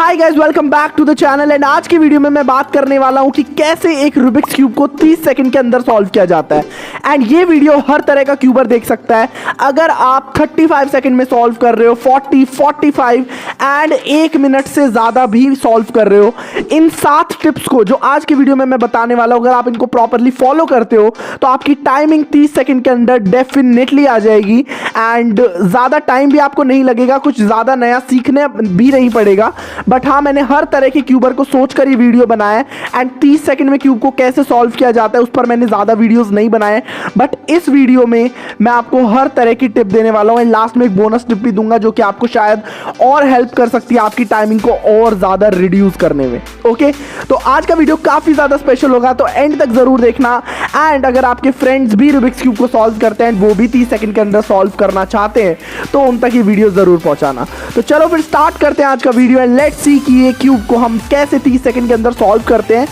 Hi guys, welcome back to the channel. And आज की video में मैं बात करने वाला हूं कि कैसे एक रूबिक्स क्यूब को 30 सेकंड के अंदर सॉल्व किया जाता है। एंड ये वीडियो हर तरह का क्यूबर देख सकता है। अगर आप 35 सेकंड में सॉल्व कर रहे हो, 40, 45 एंड 1 मिनट से ज़्यादा भी सॉल्व कर रहे हो, इन 7 टिप्स को जो आज की वीडियो में मैं बताने वाला हूं, अगर आप इनको प्रॉपरली फॉलो करते हो तो आपकी टाइमिंग 30 सेकंड के अंदर डेफिनेटली आ जाएगी। एंड ज़्यादा टाइम भी आपको नहीं लगेगा, कुछ ज़्यादा नया सीखने भी नहीं पड़ेगा। बट हाँ, मैंने हर तरह के क्यूबर को सोचकर ये वीडियो बनाया है। एंड 30 सेकंड में क्यूब को कैसे सॉल्व किया जाता है उस पर मैंने ज़्यादा वीडियोस नहीं बनाए। बट इस वीडियो में मैं आपको हर तरह की टिप देने वाला हूँ। एंड लास्ट में एक बोनस टिप भी दूंगा जो कि आपको शायद और हेल्प कर सकती है आपकी टाइमिंग को और ज़्यादा रिड्यूस करने में। ओके, तो आज का वीडियो काफ़ी ज़्यादा स्पेशल होगा, तो एंड तक ज़रूर देखना। एंड अगर आपके फ्रेंड्स भी रूबिक्स क्यूब को सॉल्व करते हैं, वो भी 30 सेकंड के अंदर सॉल्व करना चाहते हैं, तो उन तक ये वीडियो ज़रूर पहुँचाना। तो चलो फिर स्टार्ट करते हैं आज का वीडियो। एंड लेट्स सी कि ये क्यूब को हम कैसे 30 सेकंड के अंदर सॉल्व करते हैं।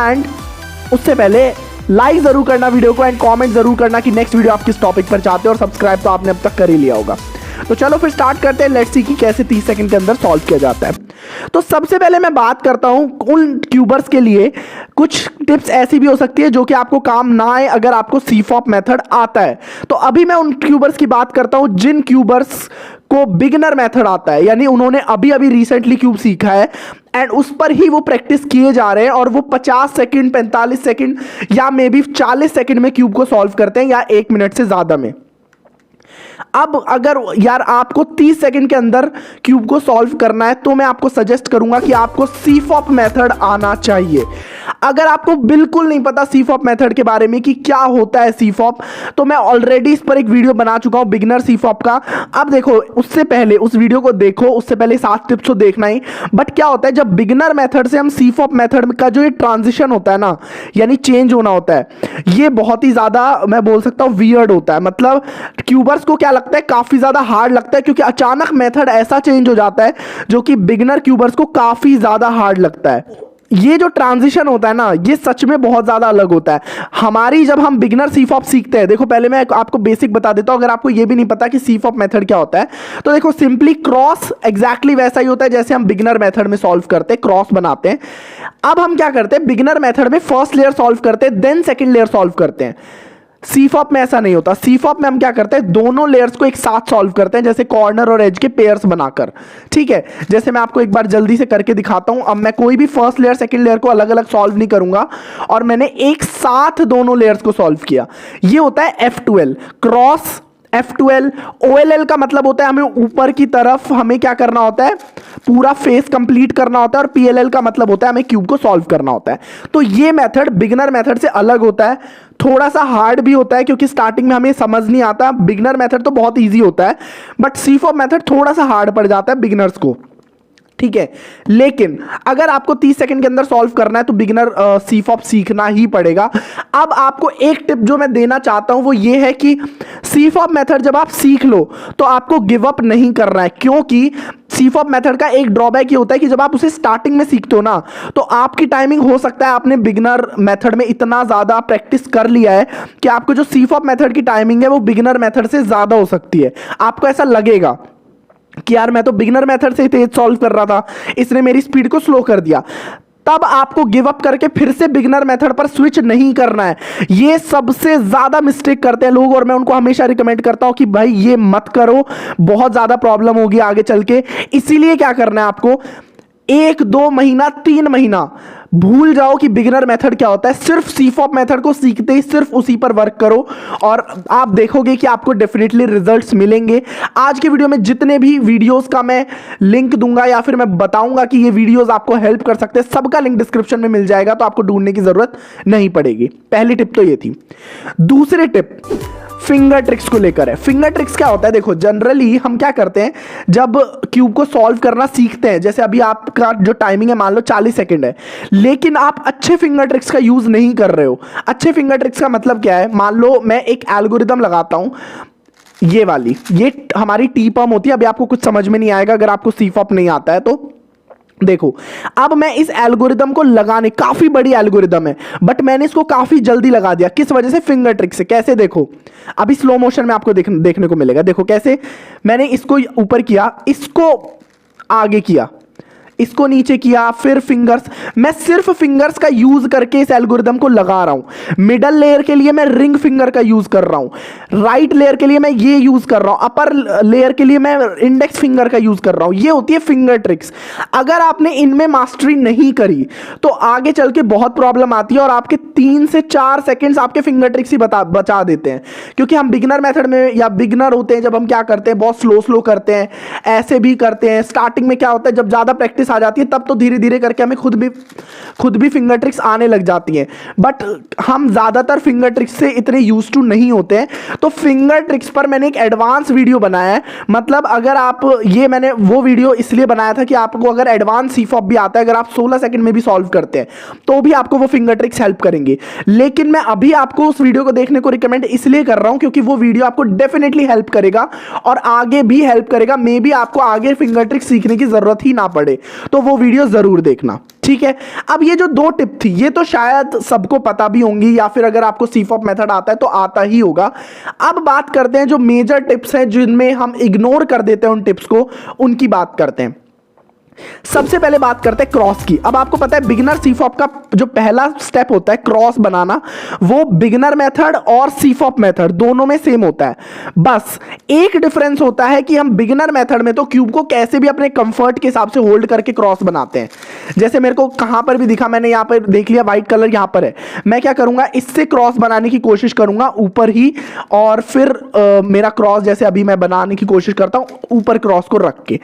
एंड उससे पहले लाइक जरूर करना वीडियो को, एंड कमेंट जरूर करना कि नेक्स्ट वीडियो आप किस टॉपिक पर चाहते हो, और सब्सक्राइब तो आपने अब तक कर ही लिया होगा। तो चलो फिर स्टार्ट करते हैं। लेट्स सी कि कैसे 30 सेकंड के अंदर सॉल्व किया जाता है। तो सबसे पहले मैं बात करता हूं उन क्यूबर्स के लिए कुछ टिप्स ऐसी भी हो सकती है जो कि आपको काम ना आए अगर आपको सीफॉप मेथड आता है। तो अभी मैं उन क्यूबर्स की बात करता हूं जिन क्यूबर्स को बिगिनर मेथड आता है, यानी उन्होंने अभी अभी रिसेंटली क्यूब सीखा है एंड उस पर ही वो प्रैक्टिस किए जा रहे हैं, और वो 50 सेकंड, 45 सेकंड या मे बी 40 सेकंड में क्यूब को सॉल्व करते हैं, या 1 मिनट से ज़्यादा में। अब अगर यार आपको 30 सेकंड के अंदर क्यूब को सॉल्व करना है, तो मैं आपको सजेस्ट करूंगा कि आपको सीफॉप मेथड आना चाहिए। अगर आपको बिल्कुल नहीं पता सीफॉप मेथड के बारे में कि क्या होता है सीफॉप, तो मैं ऑलरेडी इस पर एक वीडियो बना चुका हूं बिगिनर सीफॉप का। अब देखो, उससे पहले उस वीडियो को देखो, उससे पहले 7 टिप्स तो देखना ही। बट क्या होता है, जब बिगिनर मेथड से हम सीफॉप मेथड का जो ये ट्रांजिशन होता है ना, यानी चेंज होना होता है, ये बहुत ही ज़्यादा मैं बोल सकता हूँ वियर्ड होता है। मतलब क्यूबर्स को क्या लगता है, काफ़ी ज़्यादा हार्ड लगता है, क्योंकि अचानक मेथड ऐसा चेंज हो जाता है जो कि बिगिनर क्यूबर्स को काफ़ी ज़्यादा हार्ड लगता है। ये जो ट्रांजिशन होता है ना, ये सच में बहुत ज़्यादा अलग होता है। हमारी जब हम बिगिनर सीफॉप सीखते हैं, देखो पहले मैं आपको बेसिक बता देता हूँ, अगर आपको ये भी नहीं पता कि सीफॉप मेथड क्या होता है, तो देखो सिंपली क्रॉस एग्जैक्टली वैसा ही होता है जैसे हम बिगिनर मेथड में सॉल्व करते हैं, क्रॉस बनाते हैं। अब हम क्या करते हैं, बिगिनर मेथड में फर्स्ट लेयर सॉल्व करते हैं, देन सेकेंड लेयर सॉल्व करते हैं। सीफॉप में ऐसा नहीं होता। सीफॉप में हम क्या करते हैं, दोनों लेयर्स को एक साथ सॉल्व करते हैं, जैसे कॉर्नर और एज के पेयर्स बनाकर। ठीक है, जैसे मैं आपको एक बार जल्दी से करके दिखाता हूं। अब मैं कोई भी फर्स्ट लेयर सेकंड लेयर को अलग अलग सॉल्व नहीं करूंगा, और मैंने एक साथ दोनों लेयर्स को सॉल्व किया। ये होता है F12 क्रॉस F12। OLL का मतलब होता है हमें ऊपर की तरफ हमें क्या करना होता है, पूरा फेस कंप्लीट करना होता है, और PLL का मतलब होता है हमें क्यूब को सॉल्व करना होता है। तो ये मेथड बिगिनर मेथड से अलग होता है, थोड़ा सा हार्ड भी होता है, क्योंकि स्टार्टिंग में हमें समझ नहीं आता। बिगिनर मेथड तो बहुत इजी होता है, बट सीफॉप मेथड थोड़ा सा हार्ड पड़ जाता है बिगिनर्स को। ठीक है, लेकिन अगर आपको 30 सेकंड के अंदर सॉल्व करना है तो बिगिनर सीफॉप सीखना ही पड़ेगा। अब आपको एक टिप जो मैं देना चाहता हूं वो ये है कि सीफॉप मेथड जब आप सीख लो तो आपको गिव अप नहीं करना है, क्योंकि सीफॉप मेथड का एक ड्रॉबैक ये होता है कि जब आप उसे स्टार्टिंग में सीखते हो ना, तो आपकी टाइमिंग हो सकता है आपने बिगिनर मेथड में इतना ज़्यादा प्रैक्टिस कर लिया है कि आपको जो सीफॉप मेथड की टाइमिंग है वो बिगिनर मेथड से ज़्यादा हो सकती है। आपको ऐसा लगेगा कि यार मैं तो बिगिनर मेथड से तेज सॉल्व कर रहा था, इसने मेरी स्पीड को स्लो कर दिया। तब आपको गिव अप करके फिर से बिगिनर मेथड पर स्विच नहीं करना है। ये सबसे ज्यादा मिस्टेक करते हैं लोग, और मैं उनको हमेशा रिकमेंड करता हूं कि भाई ये मत करो, बहुत ज्यादा प्रॉब्लम होगी आगे चल के। इसीलिए क्या करना है आपको, 1, 2 महीना, 3 महीना भूल जाओ कि बिगिनर मेथड क्या होता है। सिर्फ सीफॉप मेथड को सीखते ही सिर्फ उसी पर वर्क करो, और आप देखोगे कि आपको डेफिनेटली रिजल्ट्स मिलेंगे। आज के वीडियो में जितने भी वीडियोस का मैं लिंक दूंगा, या फिर मैं बताऊंगा कि ये वीडियोस आपको हेल्प कर सकते हैं, सबका लिंक डिस्क्रिप्शन में मिल जाएगा, तो आपको ढूंढने की जरूरत नहीं पड़ेगी। पहली टिप तो ये थी। दूसरी टिप फिंगर ट्रिक्स को लेकर है। फिंगर ट्रिक्स क्या होता है, देखो जनरली हम क्या करते हैं जब क्यूब को सॉल्व करना सीखते हैं, जैसे अभी आपका जो टाइमिंग है मान लो 40 सेकंड है, लेकिन आप अच्छे फिंगर ट्रिक्स का यूज नहीं कर रहे हो। अच्छे फिंगर ट्रिक्स का मतलब क्या है, मान लो मैं एक एल्गोरिदम लगाता हूं, ये वाली, ये हमारी टी पम होती है। अभी आपको कुछ समझ में नहीं आएगा अगर आपको सीफॉप नहीं आता है तो। देखो, अब मैं इस एल्गोरिदम को लगाने, काफी बड़ी एल्गोरिदम है बट मैंने इसको काफी जल्दी लगा दिया। किस वजह से, फिंगर ट्रिक से। कैसे, देखो अभी स्लो मोशन में आपको देखने को मिलेगा। देखो कैसे मैंने इसको ऊपर किया, इसको आगे किया, इसको नीचे किया, फिर फिंगर्स। मैं सिर्फ फिंगर्स का यूज करके इस एल्गोरिदम को लगा रहा हूं। मिडल लेयर के लिए मैं रिंग फिंगर का यूज कर रहा हूं, राइट लेयर के लिए मैं ये यूज कर रहा हूं, अपर लेयर के लिए मैं इंडेक्स फिंगर का यूज कर रहा हूं। ये होती है फिंगर ट्रिक्स। अगर आपने इनमें मास्टरी नहीं करी तो आगे चल के बहुत प्रॉब्लम आती है और आपके 3 से 4 सेकंड्स आपके फिंगर ट्रिक्स ही बचा देते हैं। क्योंकि हम बिगिनर मेथड में या बिगिनर होते हैं, जब हम क्या करते हैं, बहुत स्लो स्लो करते हैं, ऐसे भी करते हैं। स्टार्टिंग में क्या होता है, जब ज्यादा प्रैक्टिस आ जाती है तब तो धीरे धीरे करके हमें खुद भी फिंगर ट्रिक्स आने लग जाती हैं। बट हम ज्यादातर फिंगर ट्रिक्स से इतने यूज टू नहीं होते हैं। तो फिंगर ट्रिक्स पर मैंने एक एडवांस वीडियो बनाया है। मतलब अगर आप मैंने वो वीडियो इसलिए बनाया था कि आपको अगर एडवांस सीफॉप भी आता है, अगर आप 16 सेकंड में भी सॉल्व करते हैं तो भी आपको वो फिंगर ट्रिक्स हेल्प करेंगे। लेकिन मैं अभी आपको उस वीडियो को देखने को रिकमेंड इसलिए कर रहा हूं क्योंकि वो वीडियो आपको डेफिनेटली हेल्प करेगा और आगे भी हेल्प करेगा। मे बी आपको आगे फिंगर ट्रिक्स सीखने की जरूरत ही ना पड़े, तो वो वीडियो जरूर देखना, ठीक है। अब ये जो 2 टिप थी ये तो शायद सबको पता भी होंगी, या फिर अगर आपको सीफॉप मेथड आता है तो आता ही होगा। अब बात करते हैं जो मेजर टिप्स हैं जिनमें हम इग्नोर कर देते हैं उन टिप्स को, उनकी बात करते हैं। सबसे पहले बात करते हैं क्रॉस की। अब आपको पता है बिगिनर सीफॉप का जो पहला स्टेप होता है क्रॉस बनाना, वो बिगिनर मेथड और सीफॉप मेथड दोनों में सेम होता है। बस एक डिफरेंस होता है कि हम बिगिनर मेथड में तो क्यूब को कैसे भी अपने कंफर्ट के हिसाब से होल्ड करके क्रॉस बनाते हैं। जैसे मेरे को कहां पर भी दिखा, मैंने यहां पर देख लिया व्हाइट कलर यहां पर है, मैं क्या करूंगा, इससे क्रॉस बनाने की कोशिश करूंगा ऊपर ही, और फिर मेरा क्रॉस जैसे अभी मैं बनाने की कोशिश करता हूं ऊपर क्रॉस को रख के।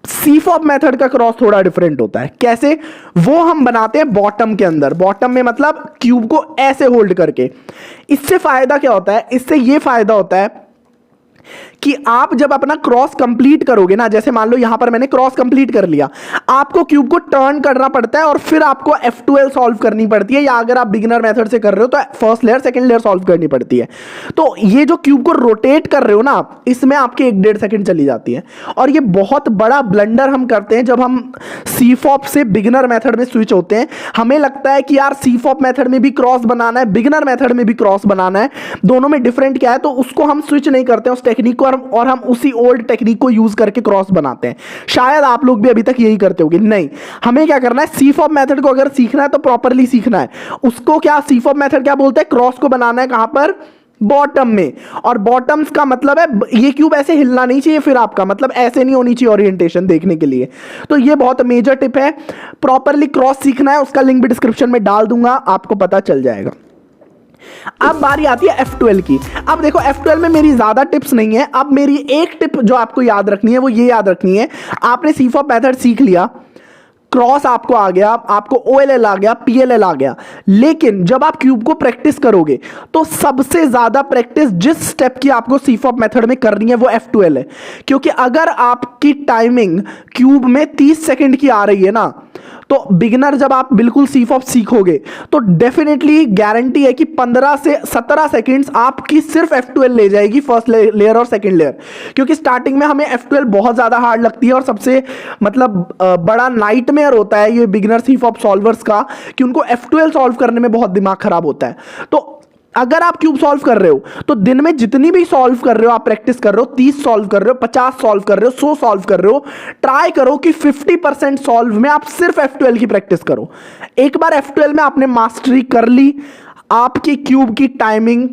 सीफॉप मेथड का क्रॉस थोड़ा डिफरेंट होता है। कैसे? वो हम बनाते हैं बॉटम के अंदर। बॉटम में मतलब क्यूब को ऐसे होल्ड करके। इससे फायदा क्या होता है? इससे ये फायदा होता है कि आप जब अपना क्रॉस कंप्लीट करोगे ना, जैसे मान लो यहां पर मैंने क्रॉस कंप्लीट कर लिया, आपको क्यूब को टर्न करना पड़ता है और फिर आपको F12 सॉल्व करनी पड़ती है, या अगर आप बिगिनर मेथड से कर रहे हो तो first layer second layer solve करनी पड़ती है। तो ये जो क्यूब को रोटेट कर रहे हो ना, इसमें आपके 1-1.5 सेकंड चली जाती है। और ये बहुत बड़ा ब्लंडर हम करते हैं जब हम सीफॉप से बिगिनर मेथड में स्विच होते हैं। हमें लगता है कि यार सीफॉप मेथड में भी क्रॉस बनाना है, बिगिनर मेथड में भी क्रॉस बनाना है, दोनों में डिफरेंट क्या है, तो उसको हम स्विच नहीं करते उस टेक्निक को, और हम उसी ओल्ड टेक्निक को यूज करके क्रॉस बनाते हैं। शायद आप लोग भी अभी तक यही करते होंगे। नहीं, हमें क्या करना है, सीफॉप मेथड को अगर सीखना है तो प्रॉपरली सीखना है। उसको क्या सीफॉप मेथड क्या बोलते हैं, क्रॉस को बनाना है कहां पर, बॉटम में। और बॉटम्स का मतलब है ये क्यूब ऐसे हिलना नहीं चाहिए, फिर आपका मतलब ऐसे नहीं होनी चाहिए ओरिएंटेशन देखने के लिए। तो ये बहुत मेजर टिप है। प्रॉपरली क्रॉस सीखना है, उसका लिंक भी डिस्क्रिप्शन में डाल दूंगा, आपको पता चल जाएगा। अब बारी आती है F12 की। अब देखो F12 में मेरी ज्यादा टिप्स नहीं है। अब मेरी एक टिप जो आपको याद रखनी है वो ये याद रखनी है, आपने सीफॉप मेथड सीख लिया, क्रॉस आपको आ गया, आपको OLL आ गया, PLL आ गया, लेकिन जब आप क्यूब को प्रैक्टिस करोगे तो सबसे ज्यादा प्रैक्टिस जिस स्टेप की आपको सीफॉप मेथड में करनी है वो F12 है। क्योंकि अगर आपकी टाइमिंग क्यूब में 30 सेकंड की आ रही है ना, तो बिगिनर जब आप बिल्कुल सीफॉप सीखोगे तो डेफिनेटली गारंटी है कि 15 से 17 सेकंड्स आपकी सिर्फ F12 ले जाएगी, फर्स्ट लेयर और सेकंड लेयर। क्योंकि स्टार्टिंग में हमें F12 बहुत ज्यादा हार्ड लगती है और सबसे मतलब बड़ा नाइटमेयर होता है ये बिगिनर सीफॉप सॉल्वर्स का, कि उनको F12 सॉल्व करने में बहुत दिमाग खराब होता है। तो अगर आप क्यूब सॉल्व कर रहे हो तो दिन में जितनी भी सॉल्व कर रहे हो, आप प्रैक्टिस कर रहे हो, 30 सॉल्व कर रहे हो, 50 सॉल्व कर रहे हो, 100 सॉल्व कर रहे हो, ट्राई करो कि 50% सॉल्व में आप सिर्फ F12 की प्रैक्टिस करो। एक बार F12 में आपने मास्टरी कर ली, आपकी क्यूब की टाइमिंग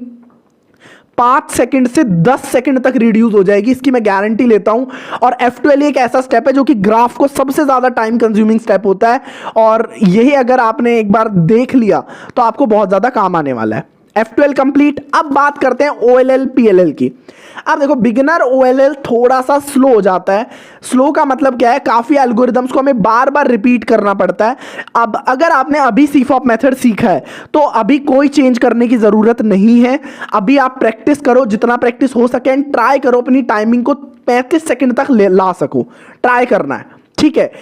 5 सेकंड से 10 सेकंड तक रिड्यूस हो जाएगी, इसकी मैं गारंटी लेता हूं। और F12 एक ऐसा स्टेप है जो कि ग्राफ को सबसे ज्यादा टाइम कंज्यूमिंग स्टेप होता है, और यही अगर आपने एक बार देख लिया तो आपको बहुत ज्यादा काम आने वाला है। F12 complete. अब बात करते हैं OLL PLL की। अब देखो बिगिनर OLL थोड़ा सा स्लो हो जाता है। स्लो का मतलब क्या है, काफी एल्गोरिदम्स को हमें बार बार रिपीट करना पड़ता है। अब अगर आपने अभी सीफॉप मेथड सीखा है तो अभी कोई चेंज करने की जरूरत नहीं है। अभी आप प्रैक्टिस करो, जितना प्रैक्टिस हो सके, एंड ट्राई करो अपनी टाइमिंग को 35 सेकंड तक ला सको, ट्राई करना है, ठीक है।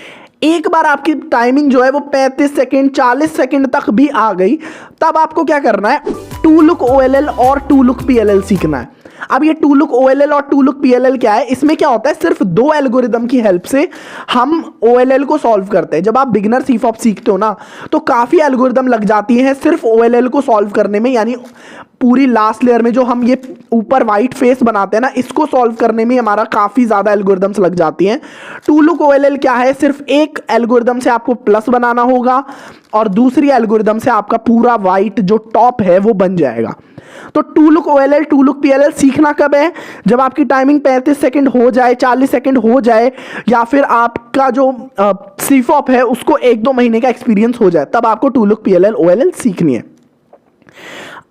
एक बार आपकी टाइमिंग जो है वो 35 सेकंड 40 सेकंड तक भी आ गई, तब आपको क्या करना है, टू लुक OLL और टू लुक PLL सीखना है। अब ये टू लुक OLL और टू लुक PLL क्या है, इसमें क्या होता है, सिर्फ 2 एल्गोरिदम की हेल्प से हम OLL को सॉल्व करते हैं। जब आप बिगिनर सीफॉप सीखते हो ना तो काफी एल्गोरिदम लग जाती हैं सिर्फ OLL को सॉल्व करने में, यानी पूरी लास्ट लेयर में जो हम ये ऊपर वाइट फेस बनाते हैं ना, इसको सॉल्व करने में हमारा काफी ज्यादा एल्गोरिदम्स लग जाती हैं। टू लुक OLL क्या है, सिर्फ एक एल्गोरिदम से आपको प्लस बनाना होगा और दूसरी एल्गोरिदम से आपका पूरा वाइट जो टॉप है वो बन जाएगा। तो two look OLL, two look PLL सीखना कब है, जब आपकी टाइमिंग 35 सेकंड हो जाए, 40 सेकंड हो जाए, या फिर आपका जो CFOP है उसको 1-2 महीने का एक्सपीरियंस हो जाए, तब आपको टू लुक PLL OLL सीखनी है।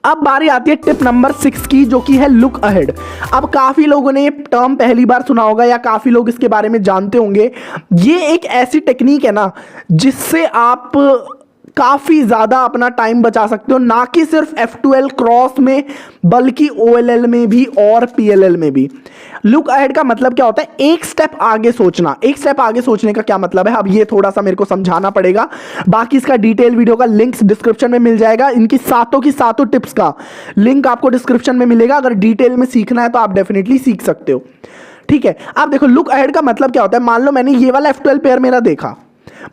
अब बारी आती है टिप नंबर 6 की, जो कि है लुक अहेड। अब काफी लोगों ने ये टर्म पहली बार सुना होगा या काफी लोग इसके बारे में जानते होंगे। ये एक ऐसी टेक्निक है ना जिससे आप काफी ज्यादा अपना टाइम बचा सकते हो, ना कि सिर्फ F12 क्रॉस में बल्कि OLL में भी और PLL में भी। लुक अहेड का मतलब क्या होता है, एक स्टेप आगे सोचना। एक स्टेप आगे सोचने का क्या मतलब है, अब ये थोड़ा सा मेरे को समझाना पड़ेगा। बाकी इसका डिटेल वीडियो का लिंक्स डिस्क्रिप्शन में मिल जाएगा। इनकी सातों की सातों टिप्स का लिंक आपको डिस्क्रिप्शन में मिलेगा। अगर डिटेल में सीखना है तो आप डेफिनेटली सीख सकते हो, ठीक है। आप देखो लुक अहेड का मतलब क्या होता है, मान लो मैंने ये वाला F12 पेयर मेरा देखा,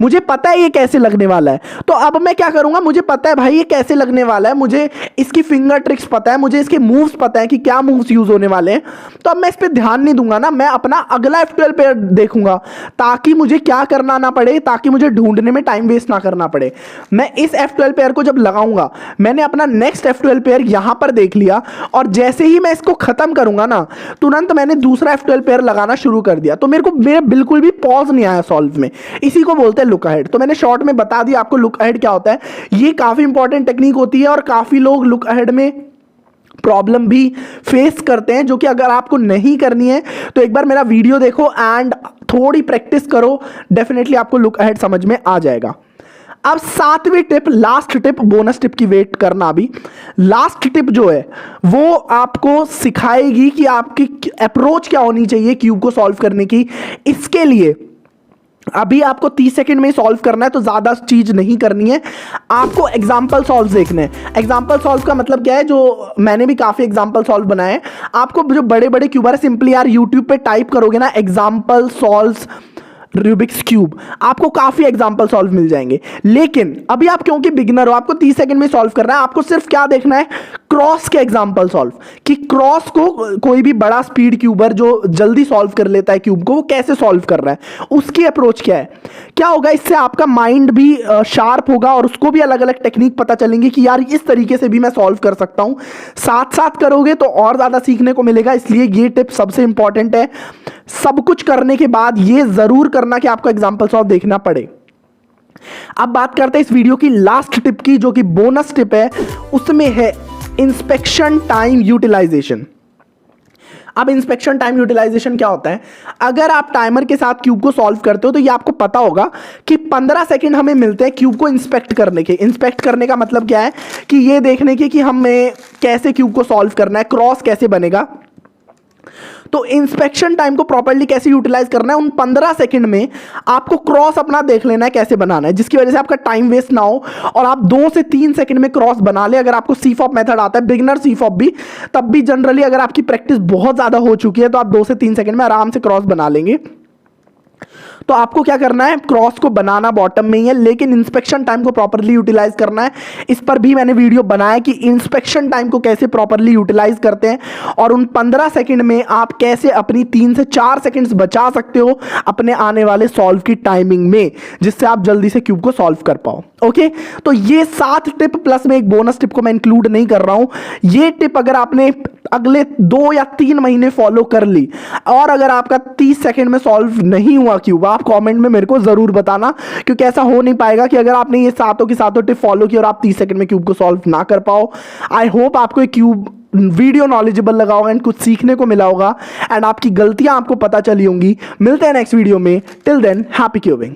मुझे पता है ये कैसे लगने वाला है, तो अब मैं क्या करूंगा, मुझे पता है भाई ये कैसे लगने वाला है, मुझे इसकी फिंगर ट्रिक्स पता है, मुझे इसके मूव्स पता है कि क्या मूव्स यूज होने वाले हैं, तो अब मैं इस पे ध्यान नहीं दूंगा ना, मैं अपना अगला F12 पेयर देखूंगा ताकि मुझे क्या करना ना पड़े, ताकि मुझे ढूंढने में टाइम वेस्ट ना करना पड़े। मैं इस F12 पेयर को जब लगाऊंगा, मैंने अपना नेक्स्ट F12 पेयर यहां पर देख लिया और जैसे ही मैं इसको खत्म करूंगा ना, तुरंत मैंने दूसरा F12 पेयर लगाना शुरू कर दिया, तो मेरे बिल्कुल भी पॉज नहीं आया सॉल्व में। इसी को बोलते हैं लुक अहेड। तो मैंने शॉर्ट में बता दिया आपको लुक अहेड क्या होता है। ये काफी इंपॉर्टेंट टेक्निक होती है और काफी लोग लुक अहेड में प्रॉब्लम भी फेस करते हैं, जो कि अगर आपको नहीं करनी है तो एक बार मेरा वीडियो देखो एंड थोड़ी प्रैक्टिस करो, डेफिनेटली आपको लुक अहेड समझ में आ जाएगा। अब 7वीं tip, last tip, bonus tip की वेट करना। अभी लास्ट टिप जो है वो आपको सिखाएगी कि आपकी अप्रोच क्या होनी चाहिए क्यूब को सॉल्व करने की। इसके लिए अभी आपको 30 सेकंड में सॉल्व करना है, तो ज्यादा चीज नहीं करनी है, आपको एग्जांपल सॉल्व देखने हैं। एग्जांपल सॉल्व का मतलब क्या है, जो मैंने भी काफी एग्जांपल सॉल्व बनाए हैं। आपको जो बड़े बड़े क्यूबर है, सिंपली यार यूट्यूब पे टाइप करोगे ना एग्जांपल सॉल्व रूबिक्स क्यूब, आपको काफी एग्जांपल सॉल्व मिल जाएंगे। लेकिन अभी आप क्योंकि बिगिनर हो, आपको 30 सेकंड में सॉल्व करना है, आपको सिर्फ क्या देखना है, क्रॉस के एग्जांपल सॉल्व, कि क्रॉस को कोई भी बड़ा स्पीड क्यूबर जो जल्दी सॉल्व कर लेता है क्यूब को, वो कैसे सॉल्व कर रहा है, उसकी अप्रोच क्या है। क्या होगा, इससे आपका माइंड भी शार्प होगा और उसको भी अलग अलग टेक्निक पता चलेंगे कि यार इस तरीके से भी मैं सॉल्व कर सकता हूं। साथ साथ करोगे तो और ज्यादा सीखने को मिलेगा, इसलिए ये टिप सबसे इंपॉर्टेंट है। सब कुछ करने के बाद ये जरूर करना कि आपको एग्जांपल सॉल्व देखना पड़े। अब बात करते हैं इस वीडियो की लास्ट टिप की, जो कि बोनस टिप है, उसमें है इंस्पेक्शन टाइम यूटिलाइजेशन। अब इंस्पेक्शन टाइम यूटिलाइजेशन क्या होता है, अगर आप टाइमर के साथ क्यूब को सॉल्व करते हो तो ये आपको पता होगा कि 15 सेकंड हमें मिलते हैं क्यूब को इंस्पेक्ट करने के। इंस्पेक्ट करने का मतलब क्या है कि ये देखने के कि हमें कैसे क्यूब को सॉल्व करना है, क्रॉस कैसे बनेगा। तो इंस्पेक्शन टाइम को प्रॉपर्ली कैसे यूटिलाइज करना है, उन 15 सेकंड में आपको क्रॉस अपना देख लेना है कैसे बनाना है, जिसकी वजह से आपका टाइम वेस्ट ना हो और आप 2 से 3 सेकंड में क्रॉस बना ले। अगर आपको CFOP मेथड आता है, बिगिनर CFOP भी, तब भी जनरली अगर आपकी प्रैक्टिस बहुत ज्यादा हो चुकी है तो आप 2 से 3 सेकंड में आराम से क्रॉस बना लेंगे। तो आपको क्या करना है, क्रॉस को बनाना बॉटम में ही है, लेकिन इंस्पेक्शन टाइम को प्रॉपर्ली यूटिलाइज करना है। इस पर भी मैंने वीडियो बनाया कि इंस्पेक्शन टाइम को कैसे प्रॉपर्ली यूटिलाइज करते हैं और उन 15 सेकंड में आप कैसे अपनी 3 से 4 सेकंड्स बचा सकते हो अपने आने वाले सॉल्व की टाइमिंग में, जिससे आप जल्दी से क्यूब को सॉल्व कर पाओ। ओके, तो ये 7 टिप प्लस में एक बोनस टिप को मैं इंक्लूड नहीं कर रहा हूं। ये टिप अगर आपने अगले 2 या 3 महीने फॉलो कर ली और अगर आपका 30 सेकंड में सॉल्व नहीं हुआ क्यूब, आप कमेंट में मेरे को जरूर बताना, क्योंकि ऐसा हो नहीं पाएगा कि अगर आपने ये सातों की सातों टिप फॉलो की और आप 30 सेकंड में क्यूब को सॉल्व ना कर पाओ। आई होप आपको एक क्यूब वीडियो नॉलेजेबल लगा होगा एंड कुछ सीखने को मिला होगा एंड आपकी गलतियां आपको पता चली होंगी। मिलते हैं नेक्स्ट वीडियो में, टिल देन हैप्पी क्यूबिंग।